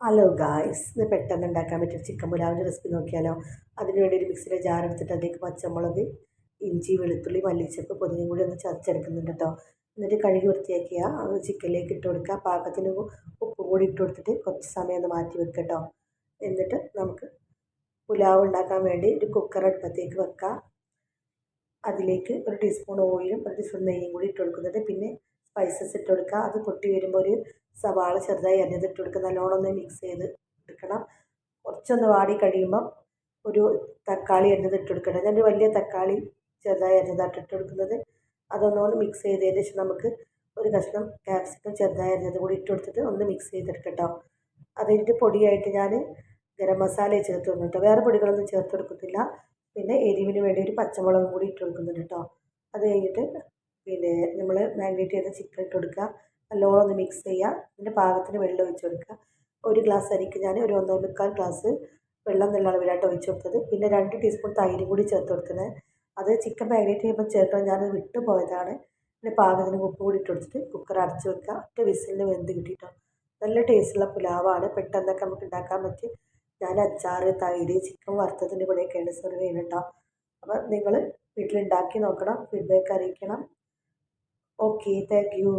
Hello guys, ഇത് പെട്ടെന്ന് ഉണ്ടാക്കാൻ പറ്റിയ ചിക്കൻ പുലാവിൻ്റെ റെസിപ്പി നോക്കിയാലോ. അതിനുവേണ്ടി ഒരു മിക്സിയിലെ ജാർ എടുത്തിട്ട് അതിലേക്ക് പച്ചമുളക്, ഇഞ്ചി, വെളുത്തുള്ളി, മല്ലിച്ചപ്പ്, പുതിനയും കൂടി ഒന്ന് ചതച്ചെടുക്കുന്നുണ്ട് കേട്ടോ. എന്നിട്ട് കഴുകി വൃത്തിയാക്കിയ ചിക്കനിലേക്ക് ഇട്ട് കൊടുക്കുക. പാകത്തിന് ഉപ്പും കൂടി ഇട്ട് കൊടുത്തിട്ട് കുറച്ച് സമയം ഒന്ന് മാറ്റി വെക്കുക കേട്ടോ. എന്നിട്ട് നമുക്ക് പുലാവ് ഉണ്ടാക്കാൻ വേണ്ടി ഒരു കുക്കർ അടുപ്പത്തേക്ക് വെക്കുക. അതിലേക്ക് ഒരു ടീസ്പൂൺ ഓയിലും ഒരു ടീസ്പൂൺ നെയ്യും കൂടി ഇട്ട് കൊടുക്കുന്നുണ്ട്. പിന്നെ സ്പൈസസ് ഇട്ട് കൊടുക്കുക. അത് പൊട്ടി വരുമ്പോൾ ഒരു സവാള ചെറുതായി അരിഞ്ഞത് ഇട്ട് കൊടുക്കുക. നല്ലോണം ഒന്ന് മിക്സ് ചെയ്ത് എടുക്കണം. കുറച്ചൊന്ന് വാടി കഴിയുമ്പം ഒരു തക്കാളി അരിഞ്ഞത് ഇട്ട് കൊടുക്കണം. ഞാനൊരു വലിയ തക്കാളി ചെറുതായി അരിഞ്ഞതായിട്ട് ഇട്ട് കൊടുക്കുന്നത്. അതൊന്നുകൂടി മിക്സ് ചെയ്തതിന് ശേഷം നമുക്ക് ഒരു കഷ്ണം ക്യാപ്സിക്കം ചെറുതായി അരിഞ്ഞത് കൂടി ഇട്ട് കൊടുത്തിട്ട് ഒന്ന് മിക്സ് ചെയ്തെടുക്കട്ടോ. അതിൻ്റെ പൊടിയായിട്ട് ഞാൻ ഗരം മസാല ചേർത്ത് കൊടുക്കുന്നുണ്ട്. വേറെ പൊടികളൊന്നും ചേർത്ത് കൊടുക്കത്തില്ല. പിന്നെ എരിവിന് വേണ്ടി ഒരു പച്ചമുളകും കൂടി ഇട്ട് കൊടുക്കുന്നുണ്ട് കേട്ടോ. അത് കഴിഞ്ഞിട്ട് പിന്നെ നമ്മൾ മാരിനേറ്റ് ചെയ്ത ചിക്കൻ ഇട്ട് കൊടുക്കുക. നല്ലോണം ഒന്ന് മിക്സ് ചെയ്യുക. ഇതിൻ്റെ പാകത്തിന് വെള്ളം ഒഴിച്ച് കൊടുക്കുക. ഒരു ഗ്ലാസ് അരിക്ക് ഞാൻ ഒരു 1.25 ഗ്ലാസ് വെള്ളം നല്ല അളവിലായിട്ട് ഒഴിച്ച് കൊടുത്തത്. പിന്നെ 2 ടീസ്പൂൺ തൈരും കൂടി ചേർത്ത് കൊടുക്കുന്നത്. അത് ചിക്കൻ മാരിനേറ്റ് ചെയ്യുമ്പോൾ ചേർക്കണം, ഞാനത് വിട്ടു പോയതാണ്. പിന്നെ പാകത്തിന് ഉപ്പ് കൂടി ഇട്ട് കൊടുത്തിട്ട് കുക്കർ അടച്ച് വെക്കുക. ഒറ്റ വിസിലിന് വെന്ത് കിട്ടിയിട്ടോ. നല്ല ടേസ്റ്റുള്ള പുലാവാണ്, പെട്ടെന്നൊക്കെ നമുക്ക് ഉണ്ടാക്കാൻ പറ്റും. ഞാൻ അച്ചാർ, തൈര്, ചിക്കൻ വറുത്തതിൻ്റെ കൂടെയൊക്കെയാണ് സെർവ് ചെയ്യുന്നത് കേട്ടോ. അപ്പോൾ നിങ്ങൾ വീട്ടിലുണ്ടാക്കി നോക്കണം, ഫീഡ്ബാക്ക് അറിയിക്കണം. Okay, thank you.